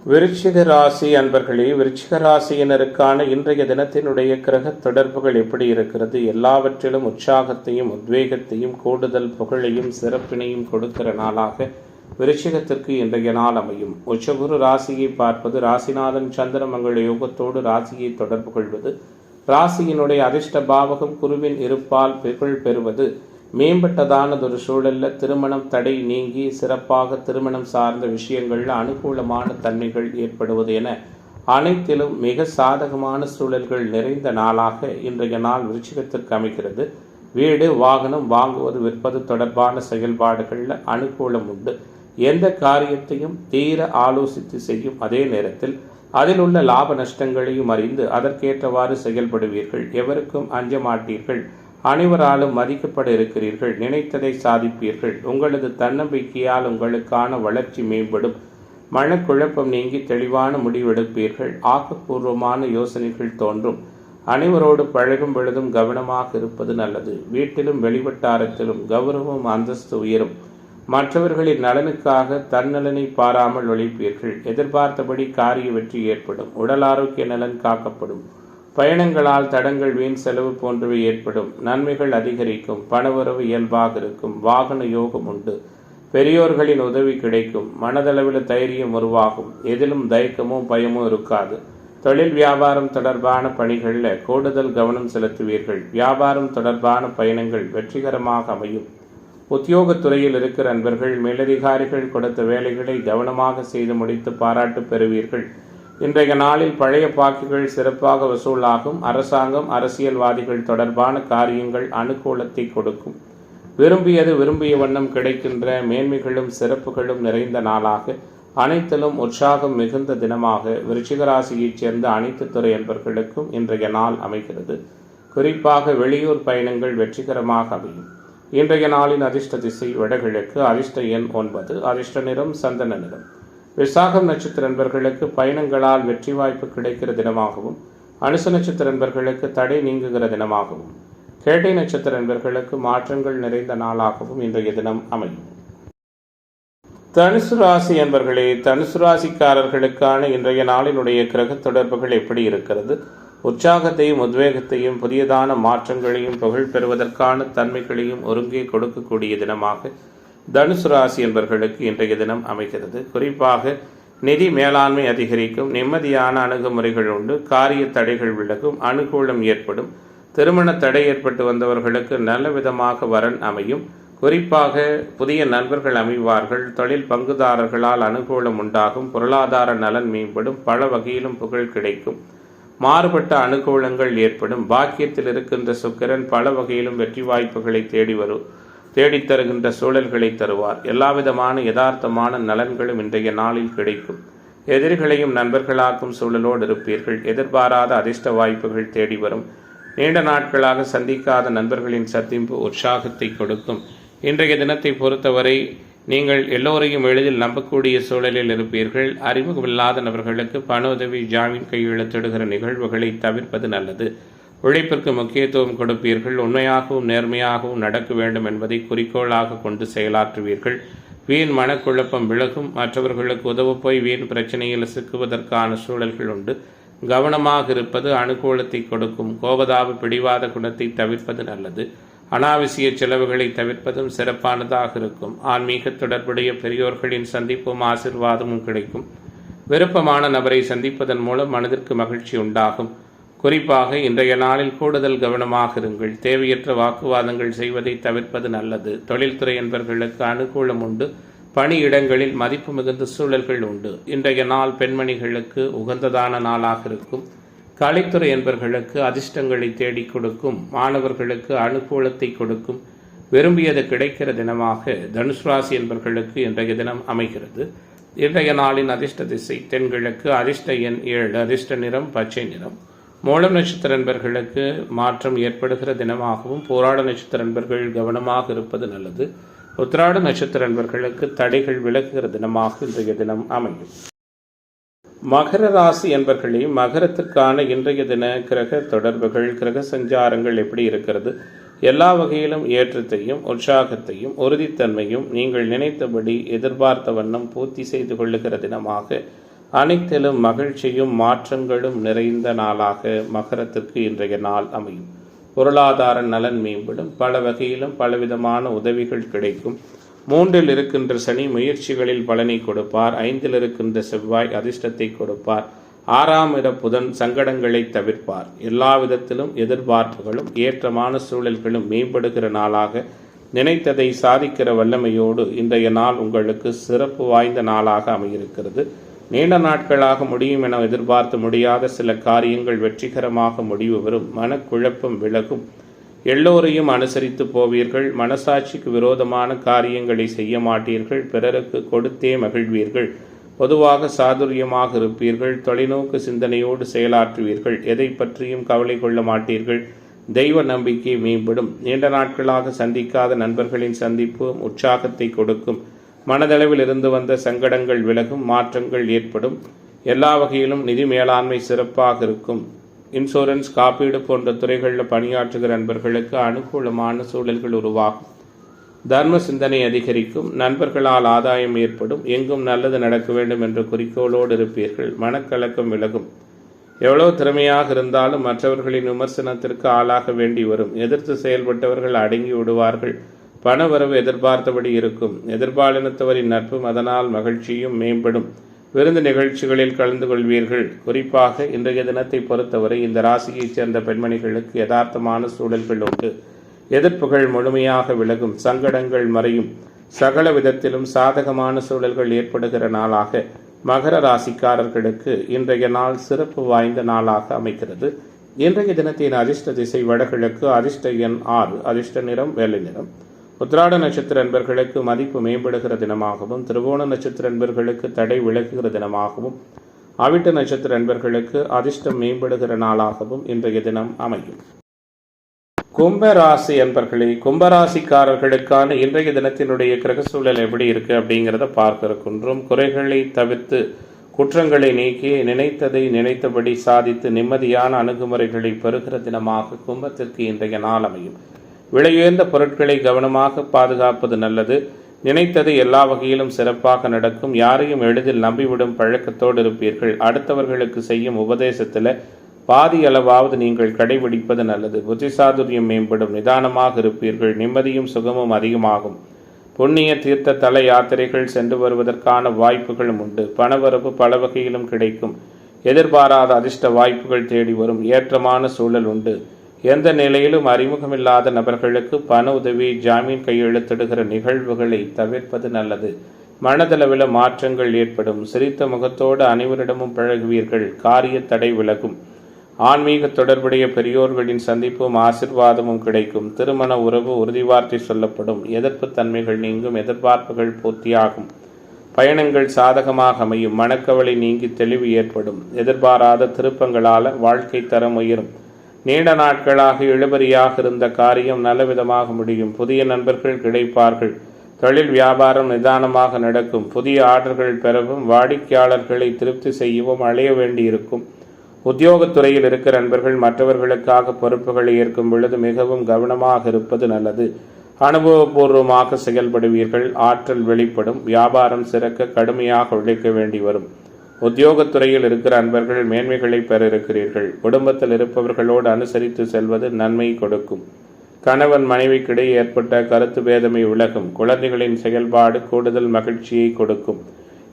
விருச்சிக ராசி அன்பர்களே, விருச்சிக ராசியினருக்கான இன்றைய தினத்தினுடைய கிரக தொடர்புகள் எப்படி இருக்கிறது? எல்லாவற்றிலும் உற்சாகத்தையும் உத்வேகத்தையும் கூடுதல் புகழையும் சிறப்பினையும் கொடுக்கிற நாளாக விருச்சிகத்திற்கு இன்றைய நாள் அமையும். உச்சகுரு ராசியை பார்ப்பது, ராசிநாதன் சந்திரமங்கள யோகத்தோடு ராசியை தொடர்பு கொள்வது, ராசியினுடைய அதிர்ஷ்ட பாவகம் குருவின் இருப்பால் புகழ் பெறுவது, மேம்பட்டதானதொரு சூழல்ல திருமணம் தடை நீங்கி சிறப்பாக திருமணம் சார்ந்த விஷயங்கள்ல அனுகூலமான தன்மைகள் ஏற்படுவது என அனைத்திலும் மிக சாதகமான சூழல்கள் நிறைந்த நாளாக இன்றைய நாள் விருச்சிகத்திற்கு அமைகிறது. வீடு வாகனம் வாங்குவது விற்பது தொடர்பான செயல்பாடுகளில் அனுகூலம் உண்டு. எந்த காரியத்தையும் தீர ஆலோசித்து செய்யும் அதே நேரத்தில் அதில் உள்ள லாப நஷ்டங்களையும் அறிந்து அதற்கேற்றவாறு செயல்படுவீர்கள். எவருக்கும் அஞ்ச மாட்டீர்கள். அனைவராலும் மதிக்கப்பட இருக்கிறீர்கள். நினைத்ததை சாதிப்பீர்கள். உங்களது தன்னம்பிக்கையால் உங்களுக்கான வளர்ச்சி மேம்படும். மனக்குழப்பம் நீங்கி தெளிவான முடிவெடுப்பீர்கள். ஆக்கப்பூர்வமான யோசனைகள் தோன்றும். அனைவரோடு பழகும் பொழுதும் கவனமாக இருப்பது நல்லது. வீட்டிலும் வெளிவட்டாரத்திலும் கௌரவம் அந்தஸ்து உயரும். மற்றவர்களின் நலனுக்காக தன்னலனை பாராமல் உழைப்பீர்கள். எதிர்பார்த்தபடி காரிய வெற்றி ஏற்படும். உடல் ஆரோக்கிய நலன் காக்கப்படும். பயணங்களால் தடங்கள், வீண் செலவு போன்றவை ஏற்படும். நன்மைகள் அதிகரிக்கும். பணவரவு இயல்பாக இருக்கும். வாகன யோகம் உண்டு. பெரியோர்களின் உதவி கிடைக்கும். மனதளவில் தைரியம் உருவாகும். எதிலும் தயக்கமோ பயமோ இருக்காது. தொழில் வியாபாரம் தொடர்பான பணிகளில் கூடுதல் கவனம் செலுத்துவீர்கள். வியாபாரம் தொடர்பான பயணங்கள் வெற்றிகரமாக அமையும். உத்தியோகத்துறையில் இருக்கிற அன்பர்கள் மேலதிகாரிகள் கொடுத்த வேலைகளை கவனமாக செய்து முடித்து பாராட்டு பெறுவீர்கள். இன்றைய நாளில் பழைய பாக்கிகள் சிறப்பாக வசூலாகும். அரசாங்கம், அரசியல்வாதிகள் தொடர்பான காரியங்கள் அனுகூலத்தை கொடுக்கும். விரும்பியது விரும்பிய வண்ணம் கிடைக்கின்ற மேன்மைகளும் சிறப்புகளும் நிறைந்த நாளாக அனைத்திலும் உற்சாகம் மிகுந்த தினமாக விருச்சிக ராசியைச் சேர்ந்த அனைத்து துறை அன்பர்களுக்கும் இன்றைய நாள் அமைகிறது. குறிப்பாக வெளியூர் பயணங்கள் வெற்றிகரமாக அமையும். இன்றைய நாளின் அதிர்ஷ்ட திசை வடகிழக்கு. அதிர்ஷ்ட எண் 9. அதிர்ஷ்ட நிறம் சந்தன நிறம். விசாகம் நட்சத்திர நண்பர்களுக்கு பயணங்களால் வெற்றி வாய்ப்பு கிடைக்கிற தினமாகவும், அனுச நட்சத்திர நண்பர்களுக்கு தடை நீங்குகிற தினமாகவும், கேட்டை நட்சத்திர நண்பர்களுக்கு மாற்றங்கள் நிறைந்த நாளாகவும் இன்றைய தினம் அமையும். தனுசு ராசி என்பர்களே, தனுசு ராசிக்காரர்களுக்கான இன்றைய நாளினுடைய கிரக தொடர்புகள் எப்படி இருக்கிறது? உற்சாகத்தையும் உத்வேகத்தையும் புதியதான மாற்றங்களையும் புகழ் பெறுவதற்கான தன்மைகளையும் ஒருங்கே கொடுக்கக்கூடிய தினமாக தனுசு ராசி என்பவர்களுக்கு இன்றைய தினம் அமைகிறது. குறிப்பாக நிதி மேலாண்மை அதிகரிக்கும். நிம்மதியான அணுகுமுறைகள் உண்டு. காரிய தடைகள் விலகும். அனுகூலம் ஏற்படும். திருமண தடை ஏற்பட்டு வந்தவர்களுக்கு நல்ல விதமாக வரன் அமையும். குறிப்பாக புதிய நண்பர்கள் அமைவார்கள். தொழில் பங்குதாரர்களால் அனுகூலம் உண்டாகும். பொருளாதார நலன் மேம்படும். பல வகையிலும் புகழ் கிடைக்கும். மாறுபட்ட அனுகூலங்கள் ஏற்படும். பாக்கியத்தில் இருக்கின்ற சுக்கிரன் பல வகையிலும் வெற்றி வாய்ப்புகளை தேடித்தருகின்ற சூழல்களை தருவார். எல்லாவிதமான யதார்த்தமான நலன்களும் இன்றைய நாளில் கிடைக்கும். எதிரிகளையும் நண்பர்களாக்கும் சூழலோடு இருப்பீர்கள். எதிர்பாராத அதிர்ஷ்ட வாய்ப்புகள் தேடி வரும். நீண்ட நாட்களாக சந்திக்காத நண்பர்களின் சந்திப்பு உற்சாகத்தை கொடுக்கும். இன்றைய தினத்தை பொறுத்தவரை நீங்கள் எல்லோரையும் எளிதில் நம்பக்கூடிய சூழலில் இருப்பீர்கள். அறிமுகமில்லாத நபர்களுக்கு பண உதவி, ஜாமீன் கையெழுத்திடுகிற நிகழ்வுகளை தவிர்ப்பது நல்லது. உழைப்பிற்கு முக்கியத்துவம் கொடுப்பீர்கள். உண்மையாகவும் நேர்மையாகவும் நடக்க வேண்டும் என்பதை குறிக்கோளாக கொண்டு செயலாற்றுவீர்கள். வீண் மனக்குழப்பம் விலகும். மற்றவர்களுக்கு உதவ போய் வீண் பிரச்சனையில் சிக்குவதற்கான சூழல்கள் உண்டு. கவனமாக இருப்பது அனுகூலத்தை கொடுக்கும். கோபதாப பிடிவாத குணத்தை தவிர்ப்பது நல்லது. அனாவசிய செலவுகளை தவிர்ப்பதும் சிறப்பானதாக இருக்கும். ஆன்மீக தொடர்புடைய பெரியோர்களின் சந்திப்பும் ஆசிர்வாதமும் கிடைக்கும். விருப்பமான நபரை சந்திப்பதன் மூலம் மனதிற்கு மகிழ்ச்சி உண்டாகும். குறிப்பாக இன்றைய நாளில் கூடுதல் கவனமாக இருங்கள். தேவையற்ற வாக்குவாதங்கள் செய்வதை தவிர்ப்பது நல்லது. தொழில்துறை என்பவர்களுக்கு அனுகூலம் உண்டு. பணியிடங்களில் மதிப்பு மிகுந்த சூழல்கள் உண்டு. இன்றைய நாள் பெண்மணிகளுக்கு உகந்ததான நாளாக இருக்கும். கலைத்துறை என்பவர்களுக்கு அதிர்ஷ்டங்களை தேடி கொடுக்கும். மாணவர்களுக்கு அனுகூலத்தை கொடுக்கும். விரும்பியது கிடைக்கிற தினமாக தனுசு ராசி என்பவர்களுக்கு இன்றைய தினம் அமைகிறது. இன்றைய நாளின் அதிர்ஷ்ட திசை தென்கிழக்கு. அதிர்ஷ்ட எண் 7. அதிர்ஷ்ட நிறம் பச்சை நிறம். மூலம் நட்சத்திர நண்பர்களுக்கு மாற்றம் ஏற்படுகிற தினமாகவும், போராட நட்சத்திர நண்பர்கள் கவனமாக இருப்பது நல்லது. உத்திராட நட்சத்திர நண்பர்களுக்கு தடைகள் விலகுகிற தினமாக இன்றைய தினம் அமையும். மகர ராசி என்பர்களே, மகரத்திற்கான இன்றைய தின கிரக தொடர்புகள், கிரக சஞ்சாரங்கள் எப்படி இருக்கிறது? எல்லா வகையிலும் ஏற்றத்தையும் உற்சாகத்தையும் உறுதித்தன்மையும் நீங்கள் நினைத்தபடி எதிர்பார்த்த வண்ணம் பூர்த்தி செய்து கொள்ளுகிற தினமாக அனைத்திலும் மகிழ்ச்சியும் மாற்றங்களும் நிறைந்த நாளாக மகரத்திற்கு இன்றைய நாள் அமையும். பொருளாதார நலன் மேம்படும். பல வகையிலும் பலவிதமான உதவிகள் கிடைக்கும். 3இல் இருக்கின்ற சனி முயற்சிகளில் பலனை கொடுப்பார். 5இல் இருக்கின்ற செவ்வாய் அதிர்ஷ்டத்தை கொடுப்பார். 6ஆம் இட புதன் சங்கடங்களை தவிர்ப்பார். எல்லா விதத்திலும் எதிர்பார்ப்புகளும் ஏற்றமான சூழல்களும் மேம்படுகிற நாளாக நினைத்ததை சாதிக்கிற வல்லமையோடு இன்றைய நாள் உங்களுக்கு சிறப்பு வாய்ந்த நாளாக அமையிருக்கிறது. நீண்ட நாட்களாக முடியும் என எதிர்பார்த்து முடியாத சில காரியங்கள் வெற்றிகரமாக முடிவு பெறும். மனக்குழப்பம் விலகும். எல்லோரையும் அனுசரித்து போவீர்கள். மனசாட்சிக்கு விரோதமான காரியங்களை செய்ய மாட்டீர்கள். பிறருக்கு கொடுத்தே மகிழ்வீர்கள். பொதுவாக சாதுரியமாக இருப்பீர்கள். தொலைநோக்கு சிந்தனையோடு செயலாற்றுவீர்கள். எதை பற்றியும் கவலை கொள்ள மாட்டீர்கள். தெய்வ நம்பிக்கை மேம்படும். நீண்ட நாட்களாக சந்திக்காத நண்பர்களின் சந்திப்பு உற்சாகத்தை கொடுக்கும். மனதளவில் இருந்து வந்த சங்கடங்கள் விலகும். மாற்றங்கள் ஏற்படும். எல்லா வகையிலும் நிதி மேலாண்மை சிறப்பாக இருக்கும். இன்சூரன்ஸ், காப்பீடு போன்ற துறைகளில் பணியாற்றுகிற நண்பர்களுக்கு அனுகூலமான சூழல்கள் உருவாகும். தர்ம சிந்தனை அதிகரிக்கும். நண்பர்களால் ஆதாயம் ஏற்படும். எங்கும் நல்லது நடக்க வேண்டும் என்ற குறிக்கோளோடு இருப்பீர்கள். மனக்கலக்கம் விலகும். எவ்வளவு திறமையாக இருந்தாலும் மற்றவர்களின் விமர்சனத்திற்கு ஆளாக வேண்டி வரும். எதிர்த்து செயல்பட்டவர்கள் அடங்கி விடுவார்கள். பணவரவு எதிர்பார்த்தபடி இருக்கும். எதிர்பாலினத்தவரின் நட்பும் அதனால் மகிழ்ச்சியும் மேம்படும். விருந்து நிகழ்ச்சிகளில் கலந்து கொள்வீர்கள். குறிப்பாக இன்றைய தினத்தை பொறுத்தவரை இந்த ராசியைச் சேர்ந்த பெண்மணிகளுக்கு யதார்த்தமான சூழல்கள் உண்டு. எதிர்ப்புகள் முழுமையாக விலகும். சங்கடங்கள் மறையும். சகல விதத்திலும் சாதகமான சூழல்கள் ஏற்படுகிற நாளாக மகர ராசிக்காரர்களுக்கு இன்றைய நாள் சிறப்பு வாய்ந்த நாளாக அமைகிறது. இன்றைய தினத்தின் அதிர்ஷ்ட திசை வடகிழக்கு. அதிர்ஷ்ட எண் 6. அதிர்ஷ்ட நிறம் வெள்ளை நிறம். உத்திராட நட்சத்திர அன்பர்களுக்கு மதிப்பு மேம்படுகிற தினமாகவும், திருவோண நட்சத்திர அன்பர்களுக்கு தடை விலகுகிற தினமாகவும், அவிட்ட நட்சத்திர அன்பர்களுக்கு அதிர்ஷ்டம் மேம்படுகிற நாளாகவும் இன்றைய தினம் அமையும். கும்பராசி அன்பர்களே, கும்பராசிக்காரர்களுக்கான இன்றைய தினத்தினுடைய கிரக சூழல் எப்படி இருக்கு அப்படிங்கிறத பார்க்க இருக்கின்றோம். குறைகளை தவிர்த்து குற்றங்களை நீக்கி நினைத்ததை நினைத்தபடி சாதித்து நிம்மதியான அணுகுமுறைகளை பெறுகிற தினமாக கும்பத்திற்கு இன்றைய நாள் அமையும். விலையுயர்ந்த பொருட்களை கவனமாக பாதுகாப்பது நல்லது. நினைத்தது எல்லா வகையிலும் சிறப்பாக நடக்கும். யாரையும் எளிதில் நம்பிவிடும் பழக்கத்தோடு இருப்பீர்கள். அடுத்தவர்களுக்கு செய்யும் உபதேசத்தில் பாதி அளவாவது நீங்கள் கடைபிடிப்பது நல்லது. புத்திசாதுரியம் மேம்படும். நிதானமாக இருப்பீர்கள். நிம்மதியும் சுகமும் அதிகமாகும். புண்ணிய தீர்த்த தல யாத்திரைகள் சென்று வருவதற்கான வாய்ப்புகளும் உண்டு. பணவரவு பல வகையிலும் கிடைக்கும். எதிர்பாராத அதிர்ஷ்ட வாய்ப்புகள் தேடி வரும். ஏற்றமான சூழல் உண்டு. எந்த நிலையிலும் அறிமுகமில்லாத நபர்களுக்கு பண உதவி, ஜாமீன் கையெழுத்திடுகிற நிகழ்வுகளை தவிர்ப்பது நல்லது. மனதளவில் மாற்றங்கள் ஏற்படும். சிரித்த முகத்தோடு அனைவரிடமும் பழகுவீர்கள். காரிய தடை விலகும். ஆன்மீக தொடர்புடைய பெரியோர்களின் சந்திப்பும் ஆசிர்வாதமும் கிடைக்கும். திருமண உறவு உறுதிவார்த்தை சொல்லப்படும். எதிர்ப்பு தன்மைகள் நீங்கும். எதிர்பார்ப்புகள் பூர்த்தியாகும். பயணங்கள் சாதகமாக அமையும். மனக்கவலை நீங்கி தெளிவு ஏற்படும். எதிர்பாராத திருப்பங்களால் வாழ்க்கை தரம் உயரும். நீண்ட நாட்களாக இழுபறியாக இருந்த காரியம் நல்லவிதமாக முடியும். புதிய நண்பர்கள் கிடைப்பார்கள். தொழில் வியாபாரம் நிதானமாக நடக்கும். புதிய ஆர்டர்கள் பெறவும் வாடிக்கையாளர்களை திருப்தி செய்யவும் அலைய வேண்டியிருக்கும். உத்தியோகத்துறையில் இருக்கிற நண்பர்கள் மற்றவர்களுக்காக பொறுப்புகளை ஏற்கும் பொழுது மிகவும் கவனமாக இருப்பது நல்லது. அனுபவபூர்வமாக செயல்படுவீர்கள். ஆற்றல் வெளிப்படும். வியாபாரம் சிறக்க கடுமையாக உழைக்க வேண்டி வரும். உத்தியோகத்துறையில் இருக்கிற அன்பர்கள் மேன்மைகளை பெற இருக்கிறீர்கள். குடும்பத்தில் இருப்பவர்களோடு அனுசரித்து செல்வது நன்மை கொடுக்கும். கணவன் மனைவிக்கிடையே ஏற்பட்ட கருத்து பேதமை விலகும். குழந்தைகளின் செயல்பாடு கூடுதல் மகிழ்ச்சியை கொடுக்கும்.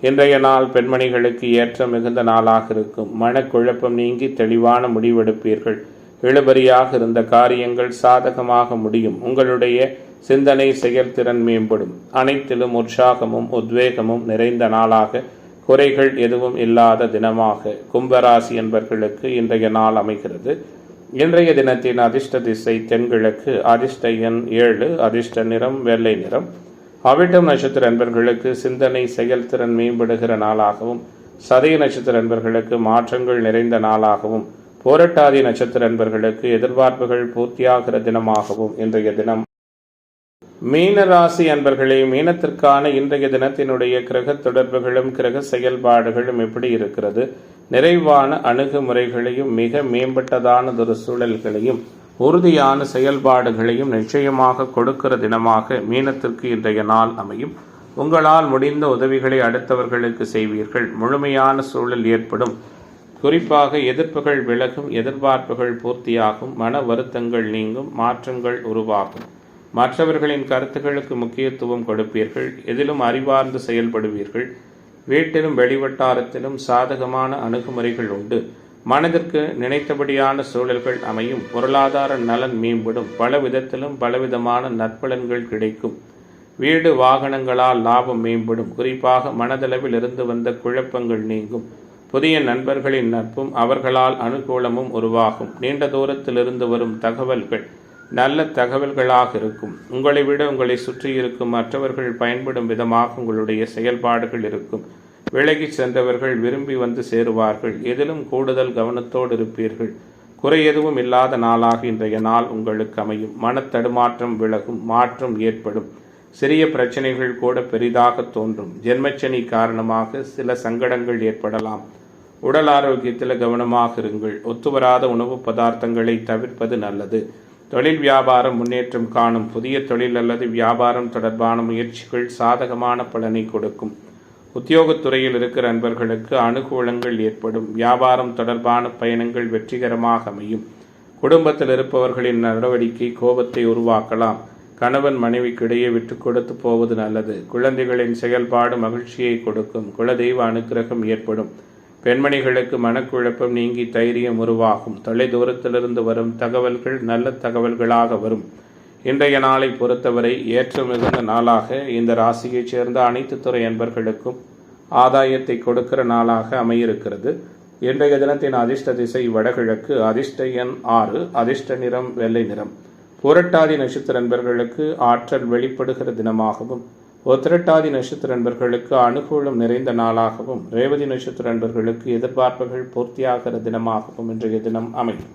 இன்றைய நாள் பெண்மணிகளுக்கு ஏற்ற மிகுந்த நாளாக இருக்கும். மனக்குழப்பம் நீங்கி தெளிவான முடிவெடுப்பீர்கள். இழுபறியாக இருந்த காரியங்கள் சாதகமாக முடியும். உங்களுடைய சிந்தனை செயல்திறன் மேம்படும். அனைத்திலும் உற்சாகமும் உத்வேகமும் நிறைந்த நாளாக, குறைகள் எதுவும் இல்லாத தினமாக கும்பராசி என்பவர்களுக்கு இன்றைய நாள் அமைகிறது. இன்றைய தினத்தின் அதிர்ஷ்ட திசை தென்கிழக்கு. அதிர்ஷ்ட எண் 7. அதிர்ஷ்ட நிறம் வெள்ளை நிறம். அவிட்டம் நட்சத்திர அன்பர்களுக்கு சிந்தனை செயல்திறன் மேம்படுகிற நாளாகவும், சதய நட்சத்திர அன்பர்களுக்கு மாற்றங்கள் நிறைந்த நாளாகவும், போரட்டாதி நட்சத்திர அன்பர்களுக்கு எதிர்பார்ப்புகள் பூர்த்தியாகிற தினமாகவும் இன்றைய தினம். மீன ராசி அன்பர்களே, மீனத்திற்கான இன்றைய தினத்தினுடைய கிரக தொடர்புகளும் கிரக செயல்பாடுகளும் எப்படி இருக்கிறது? நிறைவான அணுகுமுறைகளையும் மிக மேம்பட்டதானதொரு சூழல்களையும் உறுதியான செயல்பாடுகளையும் நிச்சயமாக கொடுக்கிற தினமாக மீனத்திற்கு இன்றைய நாள் அமையும். உங்களால் முடிந்த உதவிகளை அடுத்தவர்களுக்கு செய்வீர்கள். முழுமையான சூழல் ஏற்படும். குறிப்பாக எதிர்ப்புகள் விலகும், எதிர்பார்ப்புகள் பூர்த்தியாகும், மன வருத்தங்கள் நீங்கும், மாற்றங்கள் உருவாகும். மற்றவர்களின் கருத்துக்களுக்கு முக்கியத்துவம் கொடுப்பீர்கள். எதிலும் அறிவார்ந்து செயல்படுவீர்கள். வீட்டிலும் வெளிவட்டாரத்திலும் சாதகமான அணுகுமுறைகள் உண்டு. மனதிற்கு நினைத்தபடியான சூழல்கள் அமையும். பொருளாதார நலன் மேம்படும். பல விதத்திலும் பலவிதமான நற்பலன்கள் கிடைக்கும். வீடு வாகனங்களால் லாபம் மேம்படும். குறிப்பாக மனதளவில் இருந்து வந்த குழப்பங்கள் நீங்கும். புதிய நண்பர்களின் நட்பும் அவர்களால் அனுகூலமும் உருவாகும். நீண்ட தூரத்திலிருந்து வரும் தகவல்கள் நல்ல தகவல்களாக இருக்கும். உங்களை விட உங்களை சுற்றி இருக்கும் மற்றவர்கள் பயன்படும் விதமாக உங்களுடைய செயல்பாடுகள் இருக்கும். விலகி சென்றவர்கள் விரும்பி வந்து சேருவார்கள். எதிலும் கூடுதல் கவனத்தோடு இருப்பீர்கள். குறை எதுவும் இல்லாத நாளாக இன்றைய நாள் உங்களுக்கு அமையும். மனத்தடுமாற்றம் விலகும். மாற்றம் ஏற்படும். சிறிய பிரச்சனைகள் கூட பெரிதாக தோன்றும். ஜென்மச்சனி காரணமாக சில சங்கடங்கள் ஏற்படலாம். உடல் ஆரோக்கியத்தில் கவனமாக இருங்கள். ஒத்துவராத உணவு பதார்த்தங்களை தவிர்ப்பது நல்லது. தொழில் வியாபாரம் முன்னேற்றம் காணும். புதிய தொழில் அல்லது வியாபாரம் தொடர்பான முயற்சிகள் சாதகமான பலனை கொடுக்கும். உத்தியோகத்துறையில் இருக்கிற நண்பர்களுக்கு அனுகூலங்கள் ஏற்படும். வியாபாரம் தொடர்பான பயணங்கள் வெற்றிகரமாக அமையும். குடும்பத்தில் இருப்பவர்களின் நடவடிக்கை கோபத்தை உருவாக்கலாம். கணவன் மனைவிக்கிடையே விட்டு கொடுத்து போவது நல்லது. குழந்தைகளின் செயல்பாடு மகிழ்ச்சியை கொடுக்கும். குலதெய்வ அனுக்கிரகம் ஏற்படும். பெண்மணிகளுக்கு மனக்குழப்பம் நீங்கி தைரியம் உருவாகும். தொலை தூரத்திலிருந்து வரும் தகவல்கள் நல்ல தகவல்களாக வரும். இன்றைய நாளை பொறுத்தவரை ஏற்ற மிகுந்த நாளாக இந்த ராசியைச் சேர்ந்த அனைத்து துறை அன்பர்களுக்கும் ஆதாயத்தை கொடுக்கிற நாளாக அமையிருக்கிறது. இன்றைய தினத்தின் அதிர்ஷ்ட திசை வடகிழக்கு. அதிர்ஷ்ட எண் 6. அதிர்ஷ்ட நிறம் வெள்ளை நிறம். புரட்டாதி நட்சத்திர நண்பர்களுக்கு ஆற்றல் வெளிப்படுகிற தினமாகவும், உத்திரட்டாதி நட்சத்திர நண்பர்களுக்கு அனுகூலம் நிறைந்த நாளாகவும், ரேவதி நட்சத்திர நண்பர்களுக்கு எதிர்பார்ப்புகள் பூர்த்தியாகிற தினமாகவும் இன்றைய தினம் அமையும்.